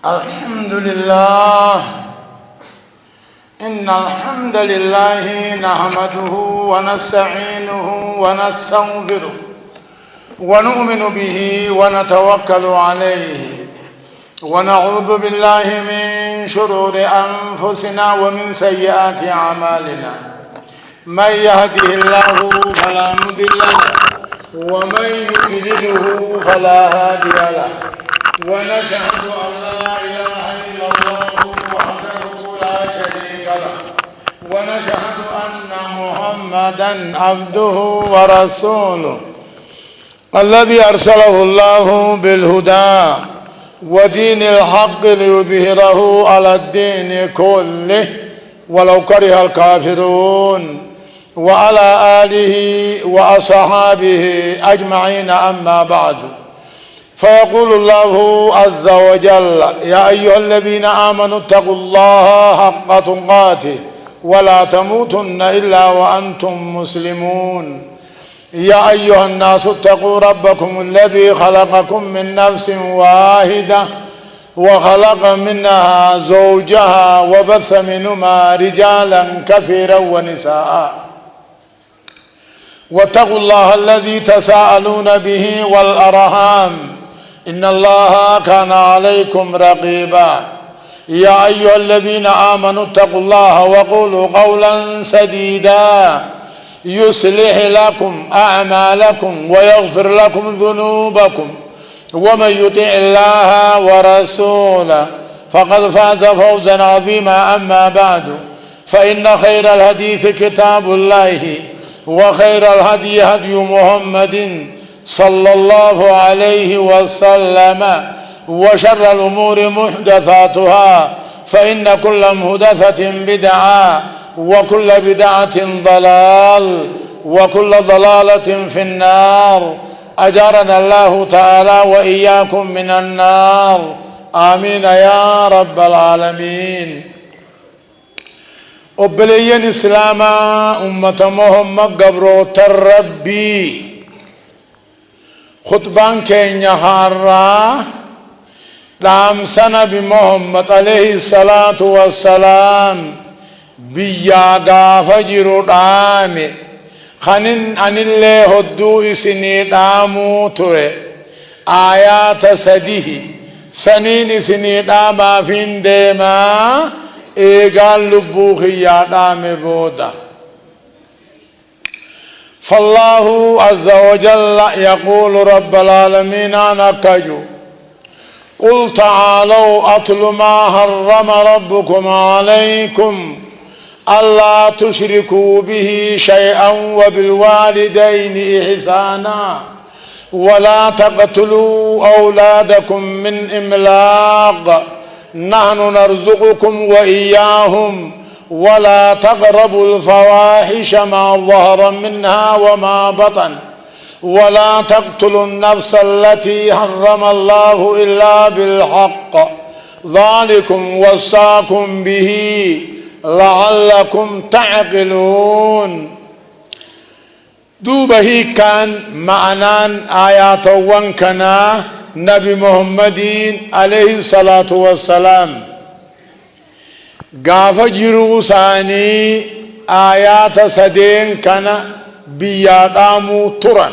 الحمد لله. إن الحمد لله نحمده ونستعينه ونستغفره ونؤمن به ونتوكل عليه ونعوذ بالله من شرور أنفسنا ومن سيئات أعمالنا. من يهده الله فلا مضل له ومن يضلله فلا هادي له. ونشهد أن لا إله إلا الله وحده لا شريك له ونشهد أن محمدا عبده ورسوله الذي أرسله الله بالهدى ودين الحق ليظهره على الدين كله ولو كره الكافرون وعلى آله وأصحابه أجمعين. أما بعد، فيقول الله عز وجل: يا أيها الذين آمنوا اتقوا الله حق تقاته ولا تموتن إلا وأنتم مسلمون. يا أيها الناس اتقوا ربكم الذي خلقكم من نفس واحدة وخلق منها زوجها وبث منهما رجالا كثيرا ونساء. واتقوا الله الذي تساءلون به والأرحام إن الله كان عليكم رقيبا. يا أيها الذين آمنوا اتقوا الله وقولوا قولا سديدا يصلح لكم أعمالكم ويغفر لكم ذنوبكم ومن يطع الله ورسوله فقد فاز فوزا عظيما. أما بعد، فإن خير الحديث كتاب الله وخير الهدي هدي محمد صلى الله عليه وسلم وشر الأمور محدثاتها فإن كل محدثة بدعة وكل بدعة ضلال وكل ضلالة في النار. أجارنا الله تعالى وإياكم من النار، آمين يا رب العالمين. أبليين إسلاما أمة محمد قبرو تربي خطبان كينيا هارا دام سنة بمحمد عليه الصلاة والسلام بيا غافجر دامي خنين أن الله هدو إسني دامو توي آيات سديه سنين إسني داما فين ديما إيغال لبوخي يا دامي بودا. فالله عز وجل يقول رب العالمين أنا كجو قل تعالوا أتل ما حرم ربكم عليكم ألا تشركوا به شيئا وبالوالدين إحسانا ولا تقتلوا أولادكم من إملاق نحن نرزقكم وإياهم ولا تقربوا الفواحش ما ظهر منها وما بطن ولا تقتلوا النفس التي حرم الله إلا بالحق ذلكم وصاكم به لعلكم تعقلون. دوبه كان معنى آيات وانكنا نبي محمد عليه الصلاة والسلام غافا جرو ثاني آيات سدين كان بيادامو تران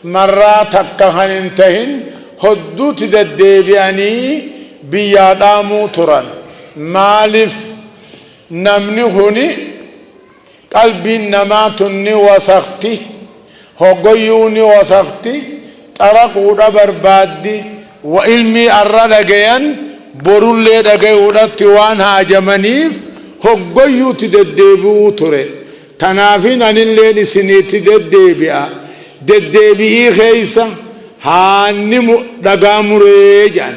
مرة تكهن انتهن حدوت ددبياني بيادامو تران مالف نمني هني قلبي نماتني وسختي هقيوني وسختي ترقوا بربادي وإلمي الردقين borullee dhagayuudhatti waan haajamaniif hoggoyyuutti deddeebi'uu ture. Tanaafin anilleen isiniitti deddeebi'a. Deddeebi'ii keeysa haanni dhagaa muree jedhan.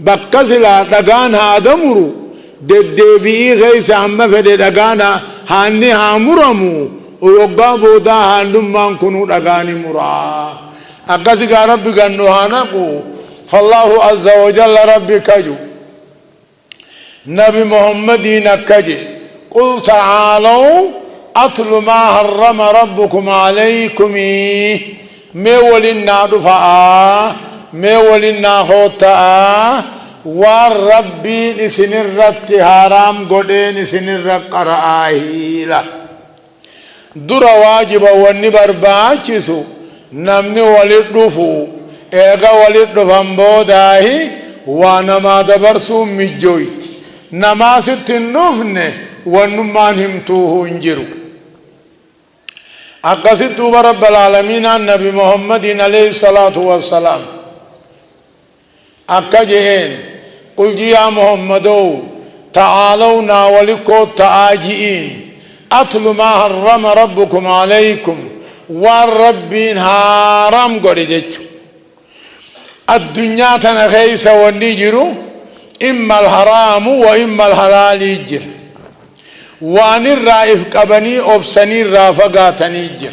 Bakka silaa dhagaan haada muru deddeebi'ii keeysa amma fedhe dhagaan haanni haa muramu yoggaa boodaa haannummaan kunuu dhagaani muraa. Akkasigaa rabbi gannu haa naqu. فالله عز وجل ربي كجو نبي محمد نكجي قل تعالوا أتل ما حرم ربكم عليكم مولنا دفعا مولنا خوتا والربين سنرت هارام قدين سنرت قرآهيلا در واجب والنبر باچسو نمني ولدفو ايغا ولدفن بوداهي وانما دبرسو مجويت نما ستنوفن ونمان همتوه انجرو أقصد دوب رب العالمين النبي محمد عليه الصلاة والسلام أكجئين قل يا محمد تعالوا ناولكو تآجئين أتل ما حرم ربكم عليكم والربين حرام قريجو الدنيا تنخيس والنجر إما الحرام وإما الحلال يجر وان الرائف قبني أبسني الرافقاتني يجر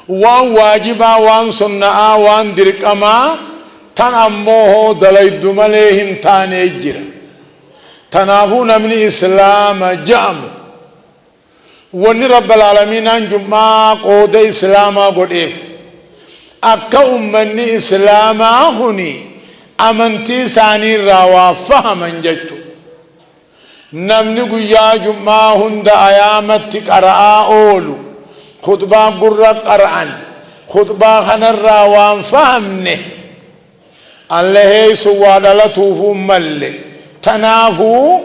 وان واجبا وان سنعا وان درقما تنموه دليد مليهم تاني يجر تنافون من إسلام جام وان رب العالمين انجمع قود إسلاما قدف أكا أمني إسلاما هني أمنتي ساني الروا فهمن ججو نمني قيا جمعة هند آيامت قرآ أولو خطبا قرر قرآن خطبا خنر وان فهمني الله سواد لطوف ملي تنافو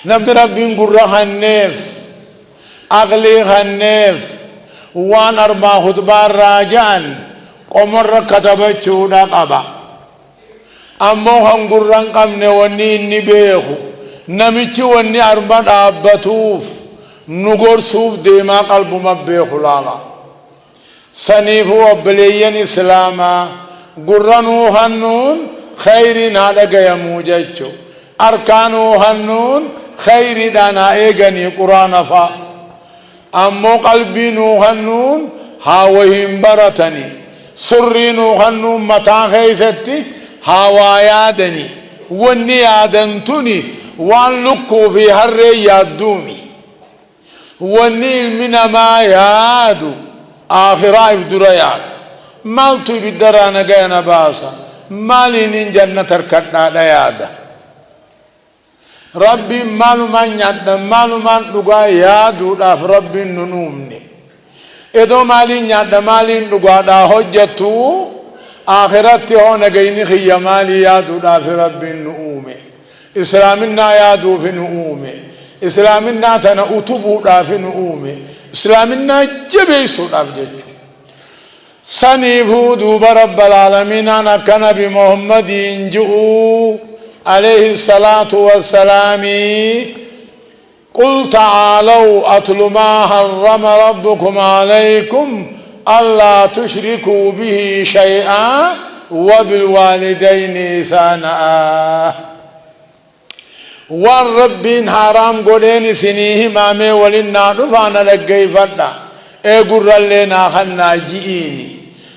نبي ربين قرر خنف أغلي خنف وان أربع خطبا راجان قمر كتبت شودا قبا أمو هم قرر قمني وني نبيخو نمشي وني أربعة أبتوف نقول سوف ديما قلب مبه خلالا سنيفو أبليين إسلاما قرنو هنون خير نادق يموججو أركانو هنون خير دانا إيغني قرآن فا أمو قلبي نو هنون هاوهم برتني سري نو هنون متا خيستي هاوايادني وني آدنتني وان لكو في هر يادومي والنيل من ما يادو آخرا يفدريات مالتو بدرانا قينا باسا مالي نين جنة تركتنا ليادا ربي مالو من يادنا مالو من لقا يادو داف ربي ننومني إدو مالي يادنا مالي لقا دا حجتو آخرتي هون قيني خي مالي يادو داف ربي نؤومي إسلامنا يادو في نؤومي إسلامنا تنا أتوبو في نؤومي إسلامنا جبيسو دافجج سنيفو دوب رب العالمين أنا كنبي محمد جئوا عليه الصلاة والسلام قل تعالوا أتل ما حرم ربكم عليكم ألا تشركوا به شيئا وبالوالدين إحسانا والربين حرام قدين سنيه مامي ولنا دفانا لقي فدا اقر لنا خنا جئيني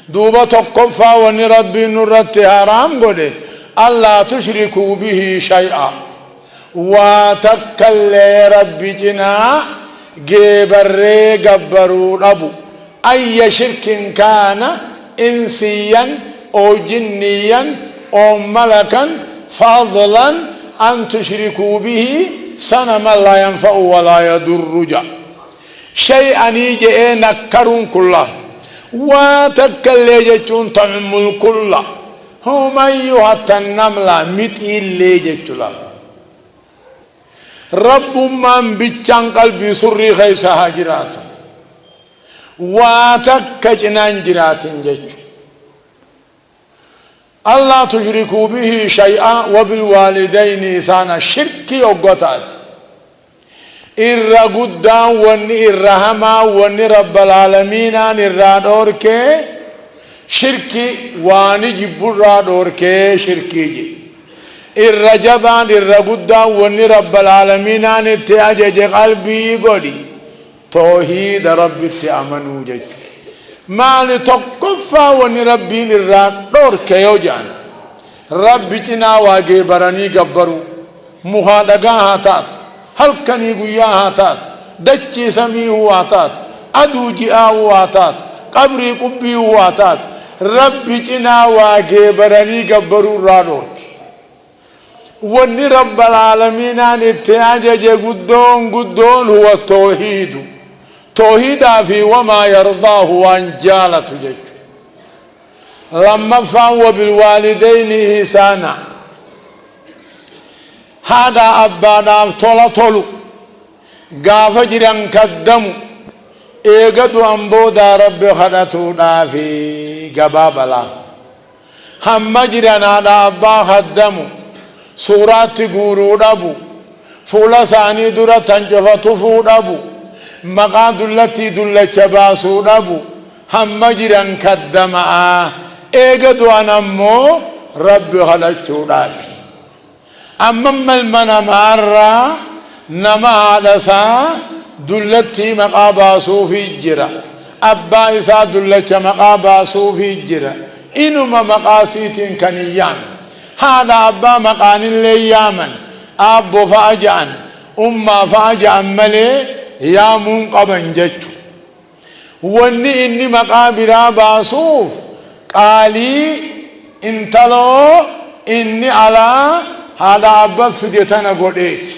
دوبا تقفا وني ربي نرت حرام قدين ألا تشركوا به شيئا واتكل ربي جنا جبر جبروا أبو أي شرك كان إنسيا أو جنيا أو ملكا فضلا أن تشركوا به صنما لا ينفع ولا يضر شيئا يجي نكرون كله وتكلجتون تعم الكل هم أيها النملة متئل ليجتلا رب من بيتشان قلبي سري خيسها جرات وتكجنان جرات جتو الله تشركوا به شيئا وبالوالدين إحسانا شركي أوقاتات إر قدام وني الرحمة وني رب العالمين إر دورك شركي واني جبر دورك شركي جي إر جبان إر قدام وني رب العالمين اتجاج قلبي قولي توحيد رب تأمنوا جي مال تقفى وني ربي الراد دور كيوجان ربي جنا واجي براني قبرو مخادقا هاتات هل كني قويا هاتات دجي سمي هاتات أدو جئا هاتات قبري قبي هاتات ربي جنا واجي براني قبرو رادورك وني رب العالمين أن اتعجج قدون هو التوحيد توحيدا في وما يرضاه وانجالة جج لما فهو بالوالدين إحسانا هذا أبانا طول قاف جران كدمو إيقظوا أنبودا رب خدتونا في قبابلا هم جران هذا أبا خدمو سورات قورو دبو فولا ساني درة تنجفتو فو دبو مقاد التي دل چباسو دبو هم جران كدما إيقظوا أنمو رب خدتونا في أما المنمار نما لسا دلتي مقابا صوفي جرا أبا إسا دلتش مقابا صوفي جرا إنما مقاسيت كنيان هذا أبا مقان اللي يامن أبو فاجعن أما فاجعن ملي يا منقبا جج واني إني مقابرا باصوف قالي انتلو إني على هذا أبا فديتنا قديت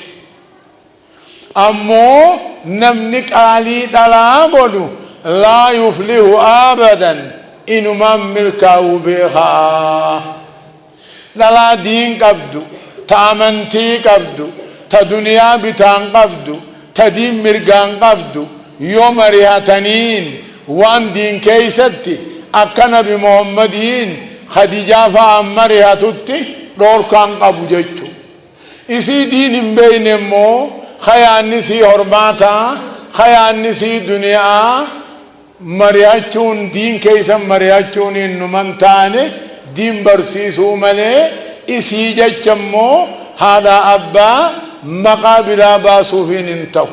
أمو نمنك علي دلاغلو لا يفلح أبدا إنما ملكه بها لا دين قبدو تامنتي قبدو تدنيا بتان قبدو تدين مرقان قبدو يوم رياتنين وان دين كيستي أكنا بمحمدين خديجة فأمرها تتي دور كان قبو جيتو إسي دين بين مو خيان نسي حرماتا خيان نسي دنيا مرياچون دين كيسا مرياچون نمان تاني دين برسيسو ملي إسي جيچمو هذا أبا مقابر باسوفين انتو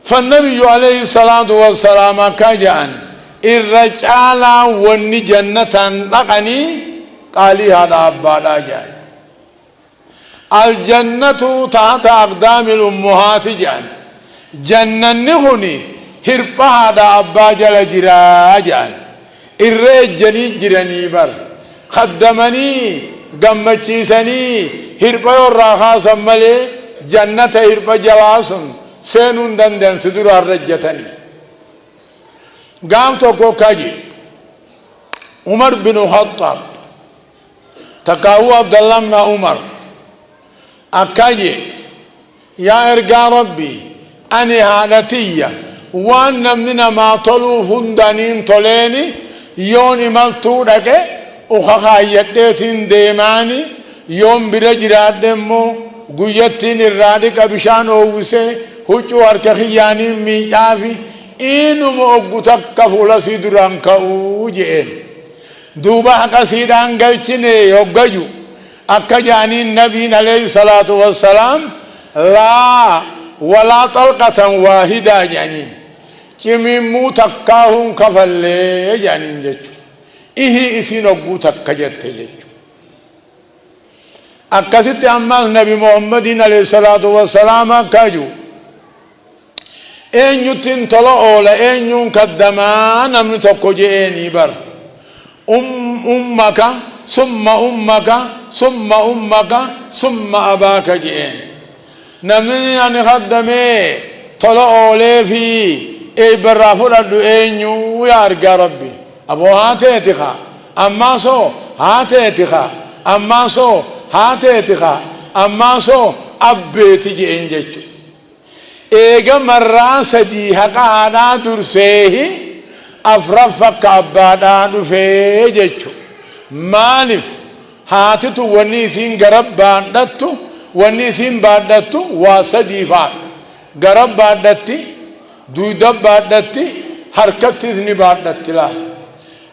فالنبي عليه الصلاة والسلام كجان الرجال وني جنة لقني قالي هذا أبا لا جان الجنة تحت أقدام الأمهات جان جنة نهني هرب هذا أبا جل جرا جان الرجني جراني بر خدمني قمتشيسني هرب يراها سملي جنة هرب جواسم سينون دندن سدور الرجتني قام توكو كاجي عمر بن الخطاب تقاو عبد الله بن عمر أكاجي يا إرجاء ربي أني هالتية وأن مننا ما طلوا هندانين طليني يوني ملتودك وخايتين ديماني يوم برجرات دمو قيتين الرادك بشان أوسي هجو أركخياني ميجافي إنو مؤقتك فولا سيدران كأوجئين دوبا حقا سيدان قلتيني يوغجو أكجاني النبي عليه الصلاة والسلام لا ولا طلقة واحدة جانين كميمو تكاهم كفل جانين جيجو إيه إسي نقو تكجت جيجو أكسيت أما النبي محمد عليه الصلاة والسلام كاجو إن يتن طلعوا لأن ينكدمان من تقجئني بر أمك ثم أمك ثم أمك ثم أباك جئين نمني أن خدمي طلعوا لي في إي برافو ردو إنيو يا أرقى ربي أبو هاتيتخا أما سو هاتيتخا أما سو هاتيتخا أما سو أبيتي جئين جيشو إيغا مرة سدي حقا درسيه أفرفك أبادا دفي جيشو مالف هاتتو ونيسين غرب باندتو ونيسين باندتو واسدي فات غرب باندتي دويدب باندتي حركتي ذني باندتي لا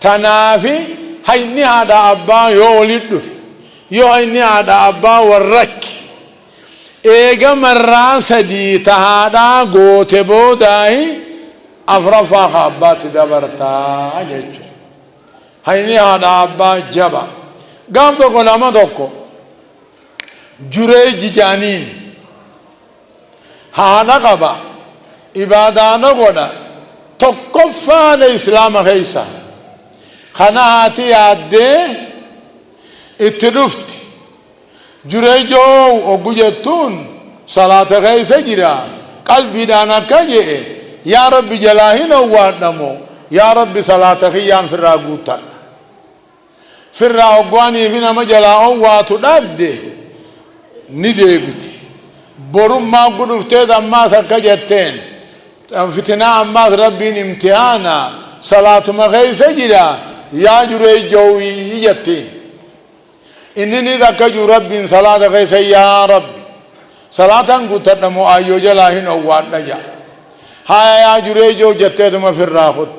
تنافي هيني هذا أبا يولد يو هيني هذا أبا ورك إيغا مرة سدي تهادا غوتي بوداي أفرفا خابات دبرتا جيجو هيني هذا أبا جبا قام توكو لما توكو جريج جانين هانا قبا إبادانا قونا توقفا الإسلام خيسا خناهاتي عدي اتلفت جريجو وجتون صلاة غير سجرا قلبي دانا كجي يا رب جلاهين وادمو يا رب صلاة خيام في الراغوتا في الراغواني فينا مجلا واتو دابدي نديبتي برم ما قلت تيدا ما سكجتين فتنا ما ربي امتحانا صلاة ما غير سجرا يا جريجو يجتين إنني ذكر ربي صلاة غير يا رب صلاة قلت نمو أيو جلاهين واد نجا هاي يا جريجو جتت ما في الراخد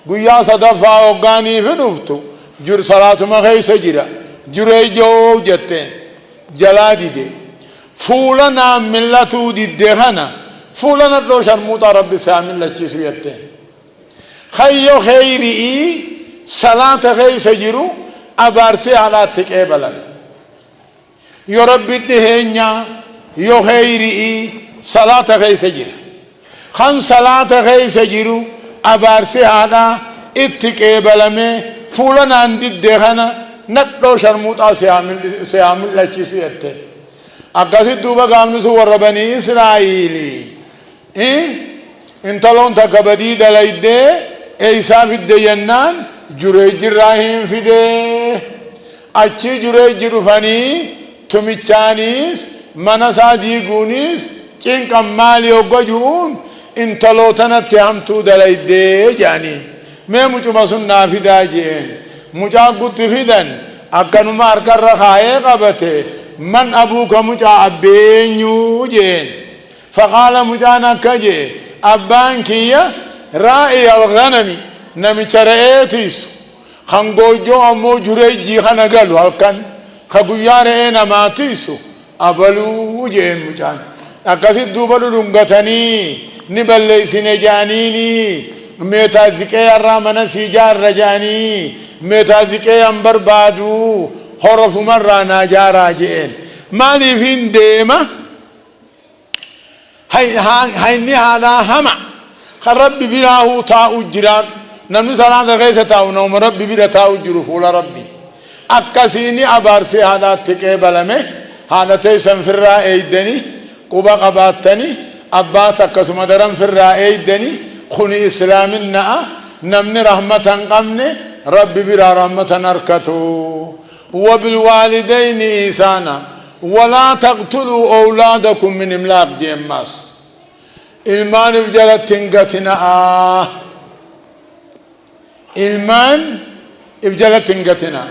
قيا صدفا وقاني في نفتو جر صلاة ما غير سجرا جريجو جتين جلادي دي فولنا ملتو دي دهنا فولنا لو شرموتا رب سامن لچيسو يتين خيو خيري صلاة غير سجرو أبارسي على تكيبلا يا رب الدهنيا يا خيري صلاة غير سجر خم صلاة غير سجرو أبارسي على اتكيبلا مي فولنا عند الدهنا نقلو شرموتا سيامل لچيسو يتين أقصد دوبا قامنو سور بني إسرائيلي انتلون تكبدي دلائده إيسا في الدينان جريج الرحيم في ده أشي جريج رفاني تميچانيس منسا ديگونيس چين كمالي وقجون انتلو تنتهم دلائده جاني میں مجھو مسن نافدہ جين مجھا قد فدن اکنو مارکر رخائے قبتے من أبوك مجا أبينيو جين فقال مجانا كجي أبانك يا رائي الغنمي نمي شرعيتيس خنقوجو أمو جريجي خنقلو هلكن خبيار اينا ماتيسو أبلو جين مجان أكسد دوبلو لنغتني نبلي سنجانيني ميتازكي الرامن سيجار رجاني ميتازكي أمبر بادو حرف مرة ناجارا جين مالي فين ديما هاي هذا هما خرب بلاه تاو جران نمن سلام غيث تاو نوم ربي بلا تاو جرو فول ربي أكسيني أبارسي هذا تكيبل مه هذا تيسن في الرأي دني قبا قباتني أباس أكسم درم في الرأي دني خني إسلام النأ نمن رحمة قمني ربي بلا رحمة نركتو وبالوالدين إحسانا ولا تقتلوا أولادكم من إملاق جيماس إلمان بجلت تنقتنا إلمان بجلت تنقتنا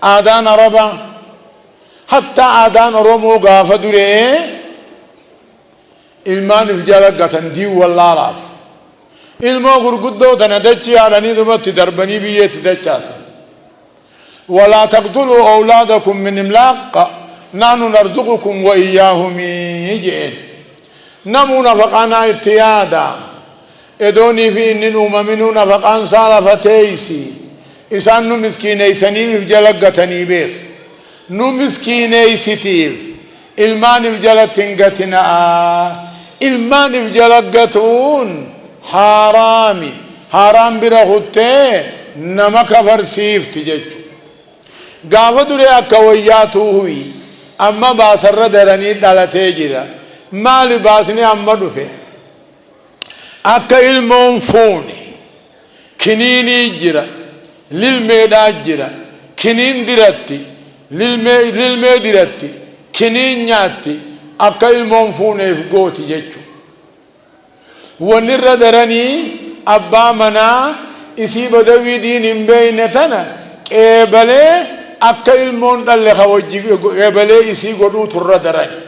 آدان ربا حتى آدان رمو غافة دري إلمان بجلت قتن دي والله راف إلمو غرقدو تندجي على نظمة دربني بيت دجاسا ولا تقتلوا أولادكم من إملاق نحن نرزقكم وإياهم يجئن نمو نفقنا اتيادا ادوني في إنن أممنو نفقان صالفتيسي إسان نو مسكيني سنيف جلقتني بيخ نو مسكيني ستيف إلمان بجلتنقتنا إلمان بجلقتون حرامي حرام برغتي نمك فرسيف تججو غافة دوري أكا وياتو هوي أما باسر دراني دالتي جرا مالي باسني أما دوفي أكا علمون فوني كنيني جرا للميدا جرا كنين دراتي للمي دراتي كنين نياتي أكا علمون فوني فقوتي جيجو ونر دراني أبا منا إسي بدوي دين بينتنا قبلي أكا المون دل خوجي قبلي إسي قدو تر دراني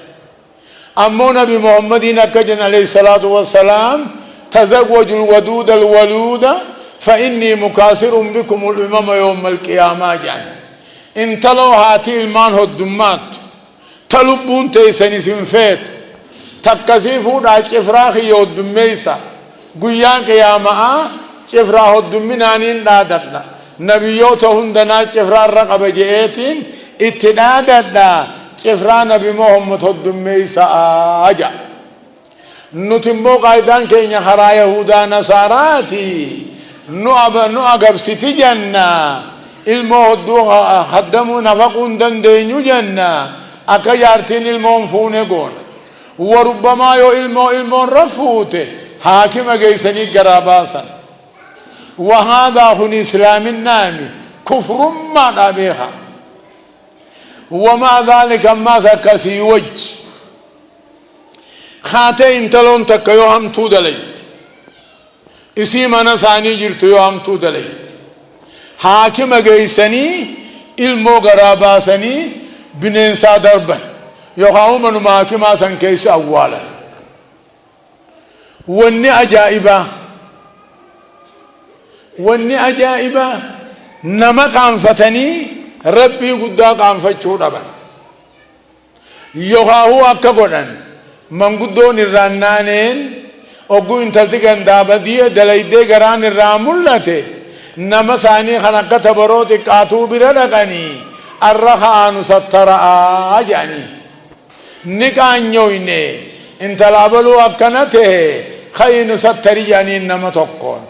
أمو نبي محمد أكجن عليه الصلاة والسلام تزوج الودود الولود فإني مكاسر بكم الأمم يوم القيامة جان انتلو هاتي المان هدومات تلبون تيسني سنفيت تكسيفو دا چفراخي يودوم ميسا قيان قيامة چفراخ هدومنانين دادتنا نبيوته هندنا چفرا رقب جئتين اتنادتنا چفرا نبي محمد هدوم ميسا آجا نتمو قايدان كينيا خرا يهودا نصاراتي نو أقبستي جنة المو هدو خدمو نفقون دندينيو جنة أكجارتين المون فونقون وربما يو المون رفوته حاكم جيسني قراباسا وهذا هو إسلام النامي كفر ما نبيها وما ذلك ما ذكسي وجه خاتين تلون تك يوم تودليت اسي منا ثاني جرت يوم تودليت حاكم جيسني ilmoo garaa baasanii bineensaa darban yookaan uummanuma hakimaa san keessa awwaalan wanni ajaa'ibaa nama qaanfatanii rabbii guddaa qaanfachuu dhaban yookaan akka godhan manguddoon irraan naaneen ogguu intalti gandaa badii dalaydee garaan irraa mul'ate نما ثاني خنقة تبروت كاتو بردقني الرخان سترا يعني نكان يويني انت لابلو أكنته خين ستري يعني نما تقون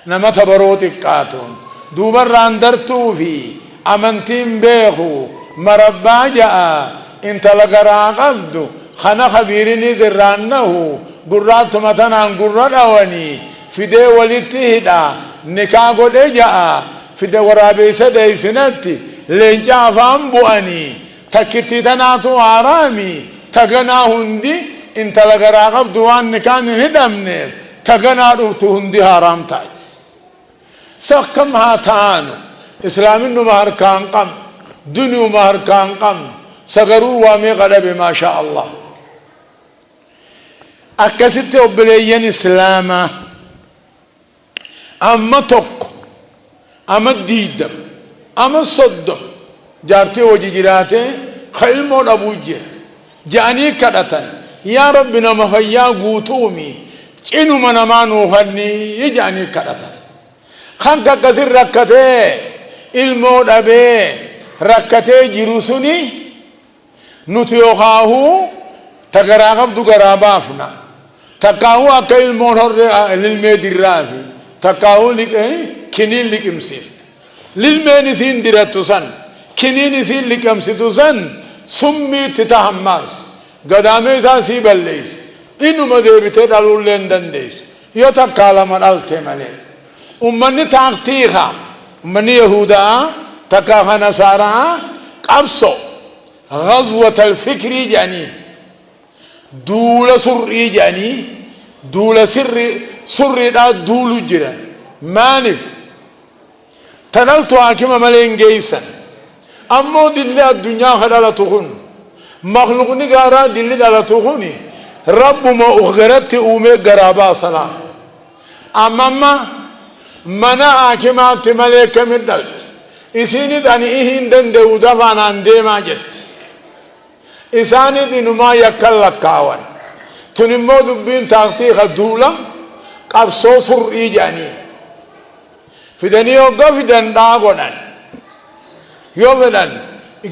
نما تبروت كاتون دوبر راندرتو في أمنتين بيخو مربا جاء انت لقرا قبدو خنا خبيرني ذرانه قرات متنا قرات أواني في دي ولتهدا نكاغو دجا في دورابي سدي سنتي لنجا فامبو اني تكتي تناتو عرامي تغنا هندي انت لغراغب دوان نكان ندمني تغنا روتو هندي حرام تاج سكم هاتانو اسلام انو مهر كان قم دنيو مهر كان قم سغرو وامي غلب ما شاء الله اكست وبلين اسلاما أما توك أما ديدم أما صدم جارتي وجيجراته خيل مود أبوجي جاني كدتن يا ربنا مفيا قوتومي إنو من ما نوهني يجاني كدتن خانك كثير ركته المود أبي ركته جروسني نتيوخاه تقراغب دو قرابافنا تقاهو أكا المود للميدرافي تكاو لك كنين لك امسير للمين سين ديرتوسن كنين سين لك امسيتوسن سمي تتحمس قدامي ساسي بليس إنو مديبتي دلول لندن ديس يتكالا مرالتي ملي أمني تاقتيخا أمني يهودا تكاها نصارى قبصو غزوة الفكر جاني دولة سري جاني دولة سري دا دولو جرا مانف تنالتو حاكم ملين جيسا أمو دلي الدنيا خلالة تخون مخلوقني غارا دلي دالة تخوني رب ما أغرت أومي غرابا سلام أماما منا حاكمات مليك مدلت إسيني داني إهين دن دودا فانان ديما جت إساني دي نما يكال لكاوان تنمو دبين تاقتيخ الدولة قبصو سرعي جاني فدني يوغا فدن داغونان يومدن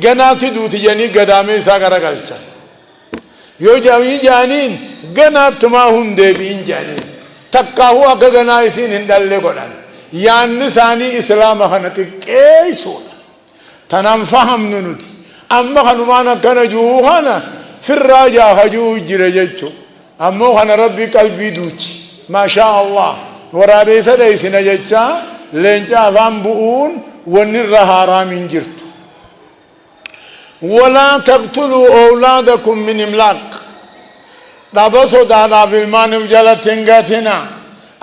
غناتي دوتي جاني قدامي ساقرا قلچا يو جامي جانين غنات ما هم ديبين جانين تقاهو اقا غنائسين هندل لغونان يعني ثاني إسلام خانتي كيسون تنام فهم ننوتي أما خنمانا كان جوهانا في الراجع خجوه جرججو أما خان ربي قلبي دوتي ما شاء الله ورابي سديس نججا لنجا فانبؤون ونرها رامين جرتو ولا تقتلوا أولادكم من إملاق دابسو دادا في المانو جلتنغتنا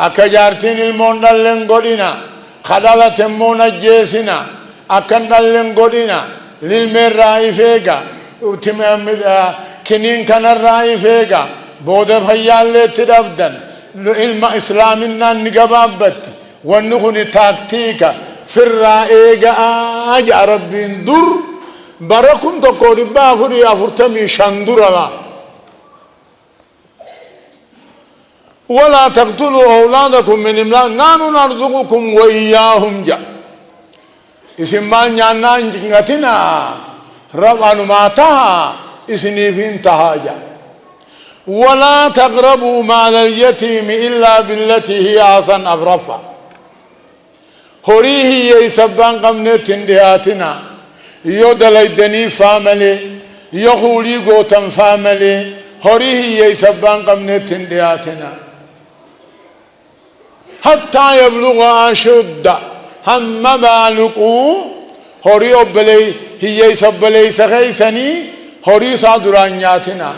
أكجارتين الموندال لنغودنا خدالة مونجيسنا أكندال لنغودنا للمير رايفيغا كنين كان رايفيغا بودة فيال لتدفدن ilma islaaminaan ni gabaabatti wanni kun taaktiika firraa eegaa jaa rabbiin dur bara 1445 dura ولا تقتلوا أولادكم من إملاق نحن نرزقكم وإياهم جاء اسم مال نانا نجنتنا ربع نماتها اسنيفين تهاجا ولا تقربوا مال اليتيم إلا بالتي هي أحسن أفرفا هوريه يسبان قمنة تندهاتنا يودل الدني فاملي يخولي قوتن فاملي هوريه يسبان قمنتن دياتنا حتى يبلغ أشد هم بالقو هوري أبلي هي يسبلي سخيسني هوري صادرانياتنا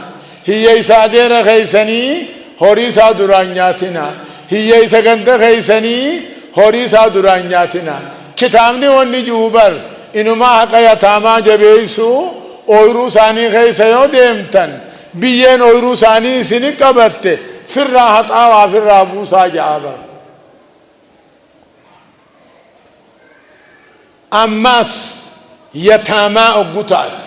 هي يسادر خيسني هوري صادرانياتنا هي يسكند خيسني هوري صادرانياتنا كتابني ونجوبر إنما حقا يتاما جبيسو أويرو ساني خيسيو ديمتن بيين أويرو ساني سني قبت في الراحة آوا في الرابوسا جابر أماس يتاما أقوتات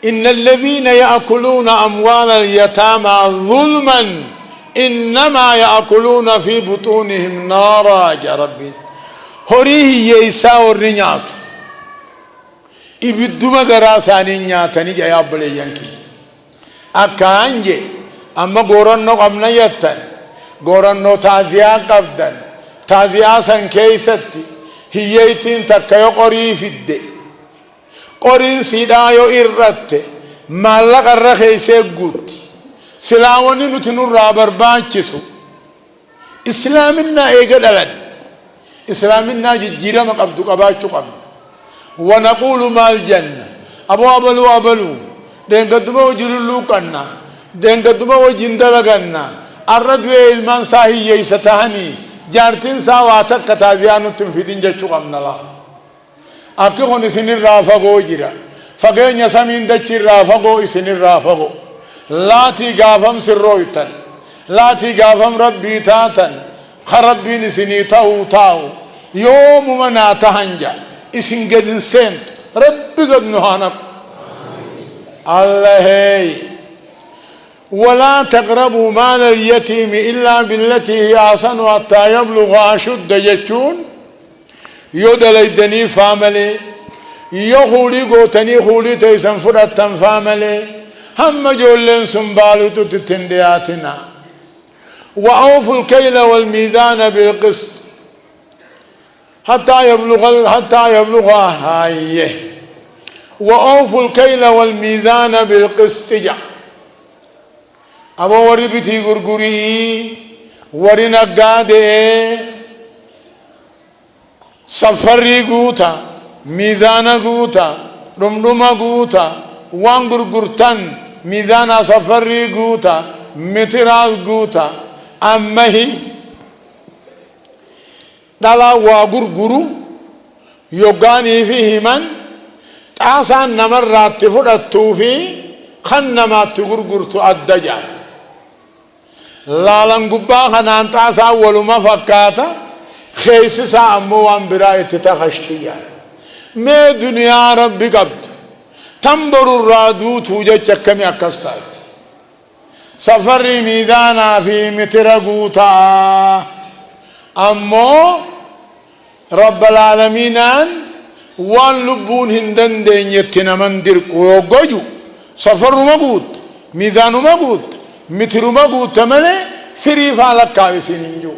إن الذين يأكلون أموال اليتامى ظلما إنما يأكلون في بطونهم نارا يا ربي هوريه يساو الرنيات إبدوما غراساني نياتني جاي أبلي ينكي أكانجي أما غورنو قمنا يتن غورنو تازيا قبدن تازيا سنكيستي هيتين تكيو قري في الدي قرين سيدايو إررت مالك الرخيسي قد سلاوني نتنور رابر بانچسو إسلامنا إيقاد ألد إسلامنا جيرا مقبدو قباتو قبل ونقول ما الجنة أبو أبلو دين قدما وجللو قنا دين قدما وجندل قنا الردوى إلمان ساهي يستهني جارتين ساواتك كتازيانو تنفيدين جاتشو قمنا الله أكيد سنين رافقو جرا فقين يسمين دچي رافقو سنين رافقو لا تيغافم سرويتن لا تيغافم ربي تاتن خربين سني تاو يوم منا تهنجا اسن قدن سنت ربي قد نهانك الله ولا تقربوا مال اليتيم إلا بالتي هي أحسن حتى يبلغ أشد يجون يودل الدني فاملي يخولي قوتني خولي تيسن فرطن فاملي هم جولن سنبالو تتندياتنا وأوفوا الكيل والميزان بالقسط حتى يبلغ هايه وأوفوا الكيل والميزان بالقسط جا أبو وري بتي غرغري وري نغاده سفري غوتا ميزان غوتا دمدما غوتا وان غرغرتن ميزان سفري غوتا مترال غوتا أمهي دلا وغرغرو يوغاني فيه من تاسان نمرات فدتو في خنمات غرغرتو الدجال لالن غبا خنان تاسا ولما فكاتا خيسسا أموان براية تخشتيا ما دنيا ربي قبض تنبر الرادو توجه چكمي أكستات سفر ميدانا في مترقوتا أمو رب العالمين وان لبون هندن دين يتنا من درقو يوغجو سفر مقود ميزان مقود متر مقود تمنى فري فالكاوي سنينجو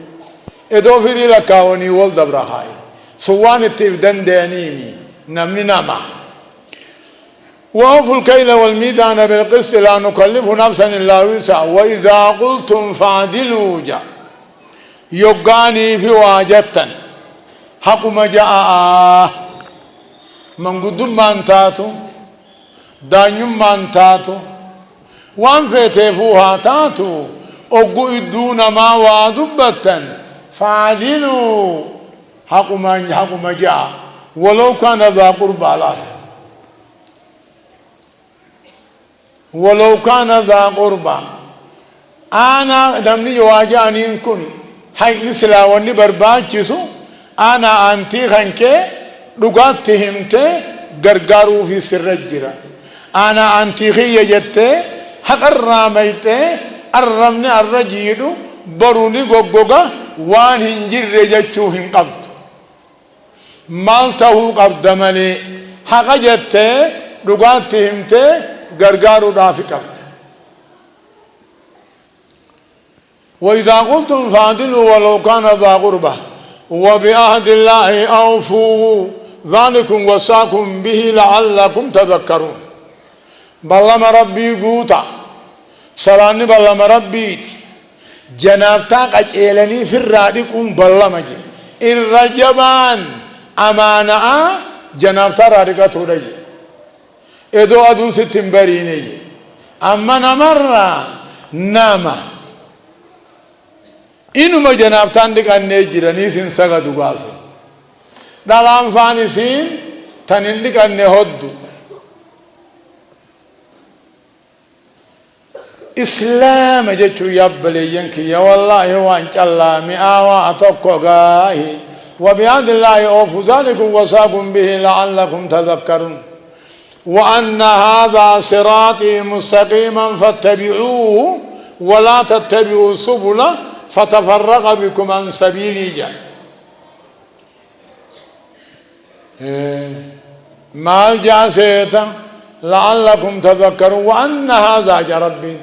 ادو فري لكاوني والدبرهاي سوان التفدن دانيمي نمني نما وأوفوا الكيل والميزان بالقسط لا نكلف نفسا إلا وسعها وإذا قلتم فاعدلوا جا يوغاني في واجتا حكم جاء من قدم من تاتو دانيم من تاتو وان فتفوها تاتو أقو إدون ما وادبتا فاعدلوا حكم جاء ولو كان ذا قربى له ولو كان ذا قربى أنا دمني يواجهني إنكني هاي نسلا وني برباچسو أنا أنتي خنكي لغات تهمتي غرغارو في سر الجرا أنا أنتي خي جتة حق الراميتي الرمني الرجيدو بروني غوغوغا وان هنجر رجتشو هنقبض مالته قبض ملي حق جتة لغات تهمتي غرغارو دافي قبض وإذا قلتم فاعدلوا ولو كان ذا قربى وبعهد الله أوفوا ذلكم وصاكم به لعلكم تذكرون بلما ربي قوتا سلاني بلما ربي جنابتاك أجيلني في الرادكم بلما جي الرجبان أمانا جنابتا رادكة رجي إدو أدو ستنبريني أما نمرة ناما إنما جنابتان ديك النجراني سين سغدو غاسو دالان فاني سين تنين ديك النهدو إسلام جتو يبلي ينكي يا والله وانش الله مئاوا أتوكو غاهي وبياد الله أوفو ذلكم وصاكم به لعلكم تذكرون وأن هذا صراطي مستقيما فاتبعوه ولا تتبعوا السبل فتفرق بكم عن سبيلي جاء مال جاسيتا لعلكم تذكرون وأن هذا ربي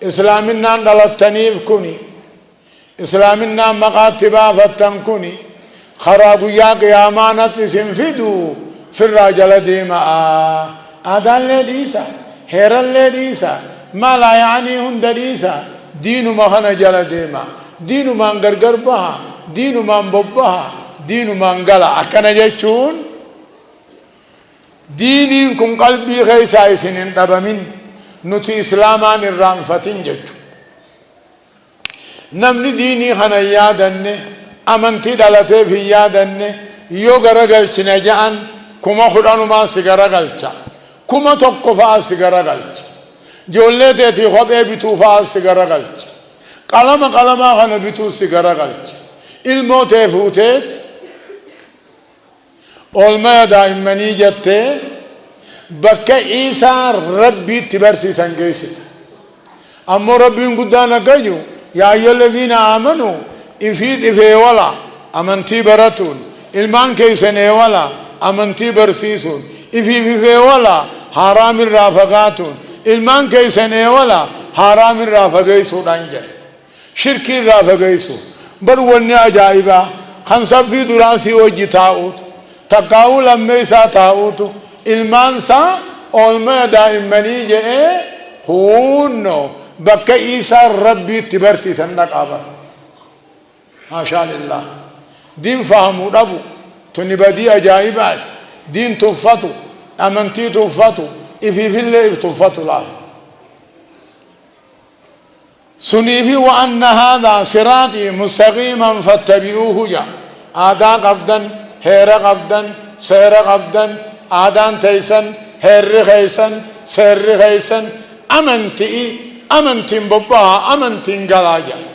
إسلامنا دلتنيف كوني إسلامنا مقاتبا فتنكوني خراب يا قيامانة سنفدوا في الرجل ديما آدان لديسا هيرا لديسا ما لا يعني هند ديسا دين ما خنا جل ديما دين ما انغرغر بها دين ما ببها دين ما انغلا أكنا جتون دينكم قلبي خيسا سنين دبمين نتي إسلامان الرام فتن جتو نمني ديني خنا يادن أمنتي دلته في يادن يو غرغل چنجان كما خدانو ما سيغرا غلچا كما توقفا سيغرا غلچا جولة تي خوبه بيتو فا سيغرا غلچا قلم خنا بيتو سيغرا غلچا علمو تفوتت علما دائمني جته بك عيسى ربي تبرسي سنگيست اما ربي قدانا كجو يا ايها الذين امنوا انفيد في ولا امنتي براتون المان كيسن ولا امنتي برسيسون في ولا حرام الرافقاتون المان كيسن ولا حرام الرافقيسون انجل شركي الرافقيسون بل وني عجائبا خنصب في دراسي وجي تاؤت تقاول أميسا تاؤتو المانسا أولما دائمني جئ هونو بكا إيسا ربي تبرسي سندق آبر ما شاء الله دين فهمو ربو تنبدي أجائبات دين تفتو أمنتي تفتو إفي في الله تفتو الله سنيفي وأن هذا صراطي مستقيما فاتبعوه جا آدا قبدا هير قبدا سير قبدا آدان تيسن هير خيسن سير خيسن أمنتي ببها أمنتي قلاجا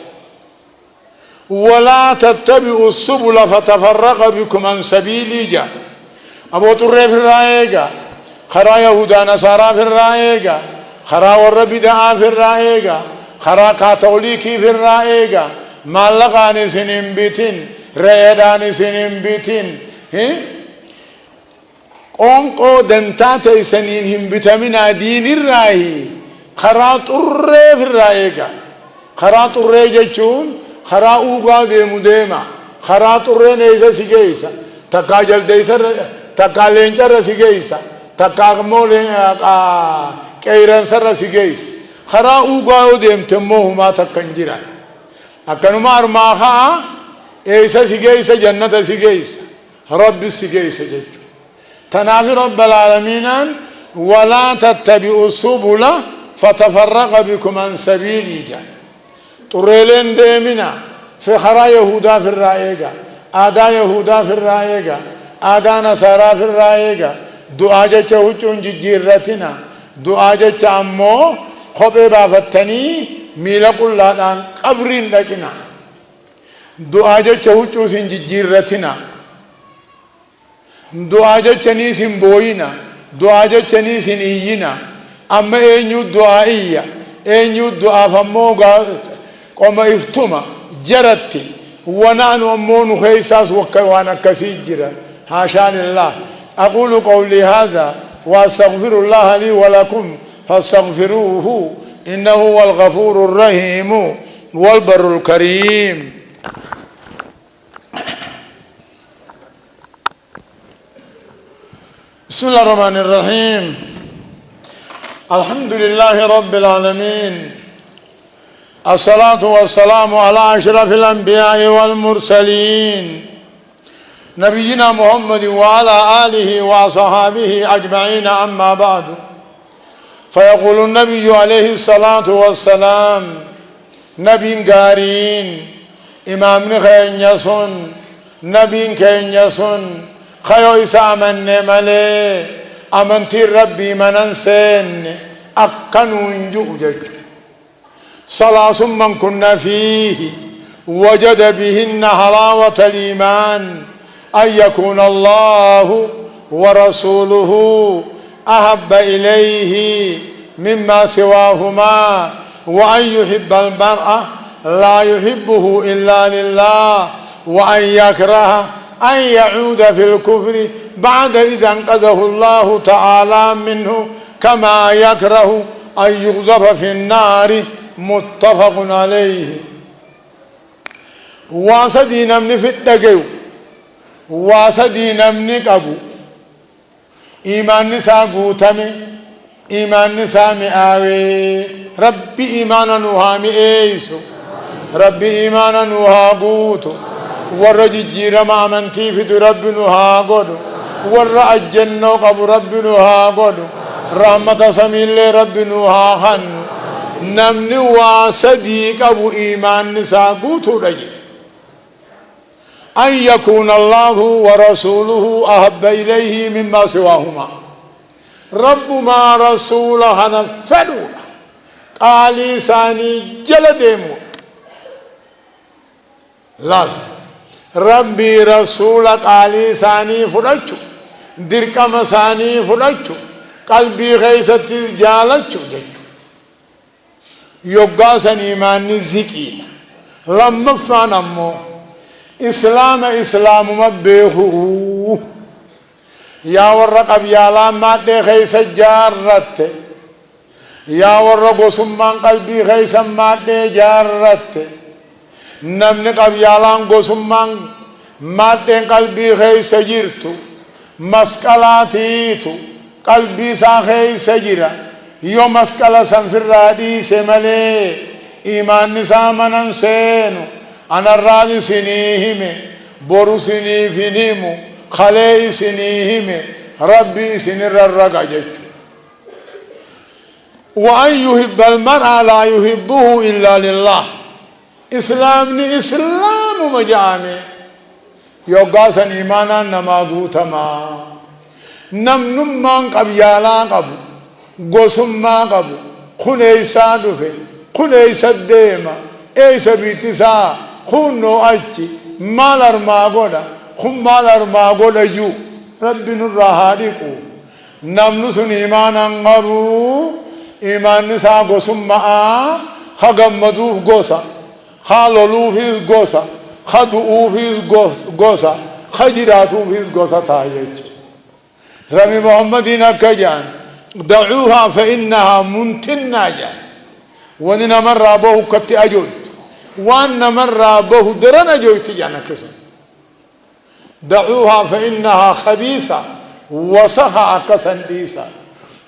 ولا تتبعوا السبل فتفرق بكم عن سبيلي جا أبو طري في الرائقة خرا يهودا نصارى في الرائقة خرا والربدعاء في الرائقة خرا كاثوليكي في الرائقة مالقاني سنين بيتين ريداني سنين بيتين قونقو دنتاتي سنين هم بتمنا دين الرائي خرا طري في الرائقة خرا طري جتشون خرا اوغا ديمو ديما خرا طري نيسا سيجيسا تكا جلديسا تكا لينجر سيجيسا تكا مولين كيران سر سيجيس خرا اوغا ديم تموهما تكنجران أكنما أرماها إيسا سيجيسا جنة سيجيسا رب سيجيسا جتشو تنافي رب العالمين ولا تتبعوا السبل فتفرق بكم عن سبيلي جا طريلين ديمنا في خرا يهودا في الرائقة آدا يهودا في الرائقة آدا نصارى في الرائقة دعاء جتشا وچون جيرتنا دعاء جتشا أمو خبه بافتني ميلا قلان قبرين لكنا دعاء جتشا وچون جيرتنا دعاء جتشا نيسين بوينا دعاء جتشا نيسين إيينا أما أينيو دعائية أينيو دعاء فموغا قم إفتما جرتي ونحن أمون خيساس وكوانا كسيجرا حاشان الله أقول قولي هذا وأستغفر الله لي ولكم فاستغفروه إنه هو الغفور الرحيم والبر الكريم بسم الله الرحمن الرحيم الحمد لله رب العالمين، الصلاة والسلام على أشرف الأنبياء والمرسلين نبينا محمد وعلى آله وصحابه أجمعين. أما بعد، فيقول النبي عليه الصلاة والسلام: نبي قارين إمام خين يسن نبي كين يسن خيو إسامن ملي أمنتي ربي مننسين أكنون جوجج صلاة من كنا فيه وجد بهن حلاوة الإيمان أن يكون الله ورسوله أحب إليه مما سواهما، وأن يحب المرء لا يحبه إلا لله، وأن يكره أن يعود في الكفر بعد إذا أنقذه الله تعالى منه، كما يكره أن يقذف في النار. متفق عليه. واسدي نمني في الدقيو واسدي نمني قبو إيمان نسا قوتمي إيمان نسا مئاوي ربي إيمانا نوهامي إيسو ربي إيمانا نوها قوتو ورجي رما منتي في رب نوها قدو ورأجنو قبو رب نوها قدو رحمة سميل رب نوها خنو نمني واسدي قبو إيمان نسا قوتو رجي أن يكون الله ورسوله أحب إليه مما سواهما. رب ما رسوله نفدولا قالي ساني جلديمو لا ربي رسول قالي ساني فلچو دركم ساني فلچو قلبي غيثتي جالچو جچو يوغاسن إيمان ذكي لما فانمو إسلام مبيهو يا ورق بيالا ما دي خيس جارت يا ورق سمان قلبي خيس ما دي جارت نمني قبيالا قسمان ما دي قلبي خيس جرتو مسكالاتيتو قلبي سا خيس جرا يو مسكالا سنفر حديث ملي إيمان نسامنا سينو أنا الراضي سنيهم بورو سني فينيمو خلي سنيهم ربي سنر الرقاجك. وأن يحب المرء لا يحبه إلا لله. إسلامني إسلام مجامع يوغاسن إيمانا نما قوتما نمنمان قبيالا قبو قسما قبو خنيسا دفه خنيسا ديما ايسا بيتسا خونو أجي مالر ما قولا خم مالر ما قولا جو ربي نرهادكو نمنسن إيمانا قبو إيمان نسا قسما خغمدوف قوسا خالولوف قوسا خدؤوف قوسا خجراتوف قوسا تايج. ربي محمدين كجان دعوها فإنها منتنا جان وننا مرة به كت أجويت وأن مرة به درنا أجويت جانا كسر. دعوها فإنها خبيثة وسخا كسن ديسا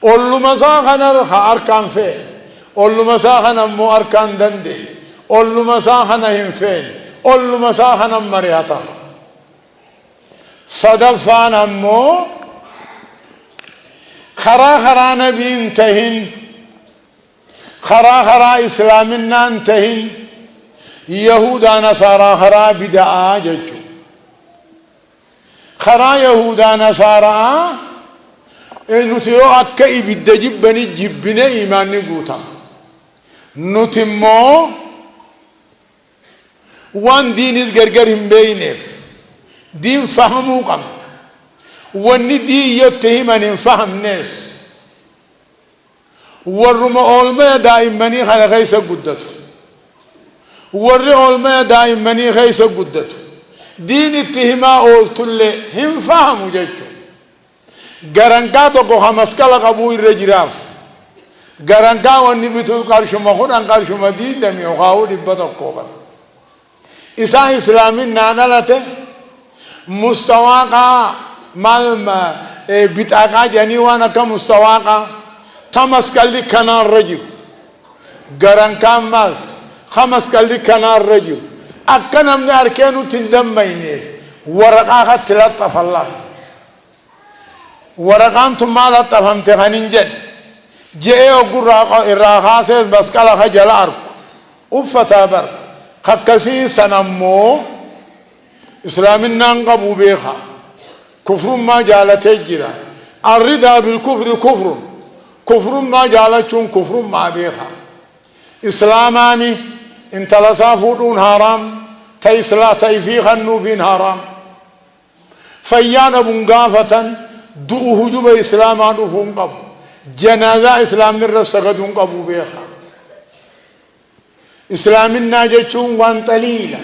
أولو مساخنا رخا أركان فين أولو مساخنا مو أركان دندي أولو مساخنا هم فين أولو مساخنا مرياتا صدفانا مو خرا نبي تهين خرا إسلامنا انتهن يهودا نصارى خرا بدعا ججو خرا يهودا نصارى نتيو أكا إبدا جبني جبنا إيمان نقوتا نتمو وان دين الغرغرهم بينف دين فهمو قم وان دين يتهمن فهم ناس ورما أولما دائمني خلا خيسا قدته ور أولما دائمني خيسا قدته دين اتهما أولت اللي هم فهموا جيتو غرانكا تو خمسكلا قبو الرجراف غرانكا ونبتو قرشما خدان قرشما دي دمي وخاو دبتو قوبر إسا إسلامي نانالته مستواقا مال بتاقا جاني وانا كمستواقا تمس كالي كان الرجل قرن كان ماس خمس كالي كان الرجل أكنا من أركانه تندم بينه ورقاها تلطف الله ورقان ثم لا تفهم تغنينجن جاء يقول الراخاسة بس كلا خجل أرك أفتابر خكسي سنمو إسلامنا نقبو بيخا كفر ما جالت الجرا الرضا بالكفر كفر كفر ما جالتهم كفر ما بيخا إسلاماني انت لسافرون حرام تيسلا تيفيخا نوفين حرام فيانا بنقافة دوه جب إسلامان نوفون قبو جنازة إسلام نرسقدون قبو بيخا إسلامنا جتشون وان تليلا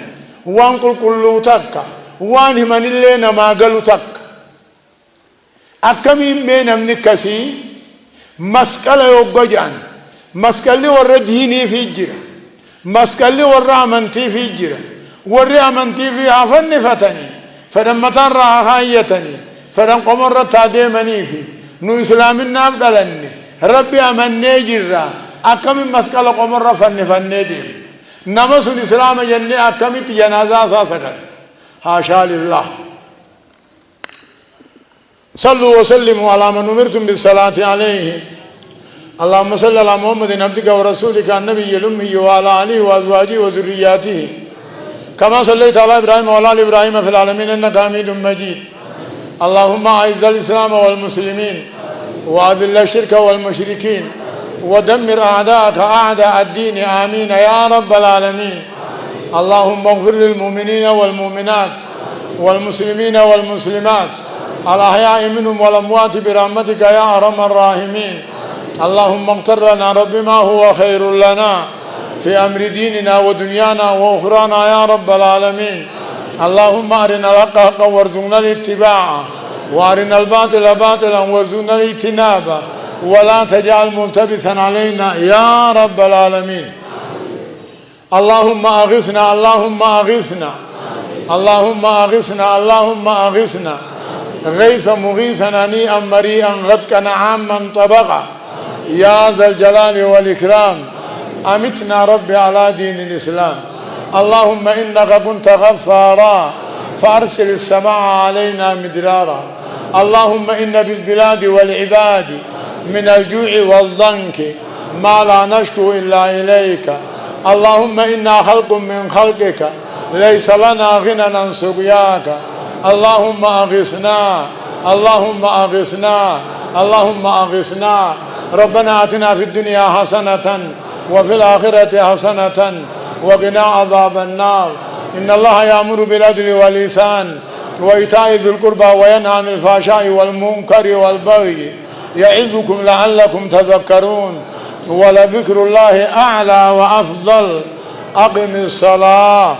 وان كل تكا وان من اللي نما قالوا تكا أكمل من منكسي مسكلة يوجان مسكلة ورا ديني في جرا مسكلة ورا أمنتي في جرا ورا أمنتي في عفن فتني فلما ترى هايتني فلما قمر تادمني في نو إسلامنا أبدلني ربي أمني جرا أكمل مسكلة قمر فن ديم نمس الإسلام جنة أكمل جنازة ساسكت حاشا لله صلوا وسلموا على من أمرتم بالصلاة عليه اللهم صل على محمد عبدك ورسولك النبي الأمي وعلى آله وأزواجه وذرياته كما صليت على إبراهيم وعلى آل إبراهيم في العالمين إنك حميد مجيد اللهم أعز الإسلام والمسلمين وأذل الشرك والمشركين ودمر أعداءك أعداء الدين آمين يا رب العالمين اللهم اغفر للمؤمنين والمؤمنات والمسلمين والمسلمات الأحياء منهم والأموات برحمتك يا أرحم الراحمين اللهم اغفر لنا رب ما هو خير لنا في أمر ديننا ودنيانا وأخرانا يا رب العالمين اللهم أرنا الحق حقا وارزقنا الاتباع وأرنا الباطل باطلا وارزقنا الاجتناب ولا تجعل ملتبسا علينا يا رب العالمين اللهم أغثنا اللهم أغثنا اللهم أغثنا اللهم أغثنا غيث مغيثا هنيئا مريئا غدقا عاما طبقا يا ذا الجلال والإكرام أمتنا ربي على دين الإسلام اللهم إنك كنت غفارا فأرسل السماء علينا مدرارا اللهم إن بالبلاد والعباد من الجوع والضنك ما لا نشكو إلا إليك اللهم إنا خلق من خلقك ليس لنا غنى عن سقياك اللهم أغثنا اللهم أغثنا اللهم أغثنا ربنا آتنا في الدنيا حسنة وفي الآخرة حسنة وقنا عذاب النار إن الله يأمر بالعدل والإحسان وإيتاء ذي القربى وينهى عن الفحشاء والمنكر والبغي يعظكم لعلكم تذكرون ولذكر الله أعلى وأفضل أقم الصلاة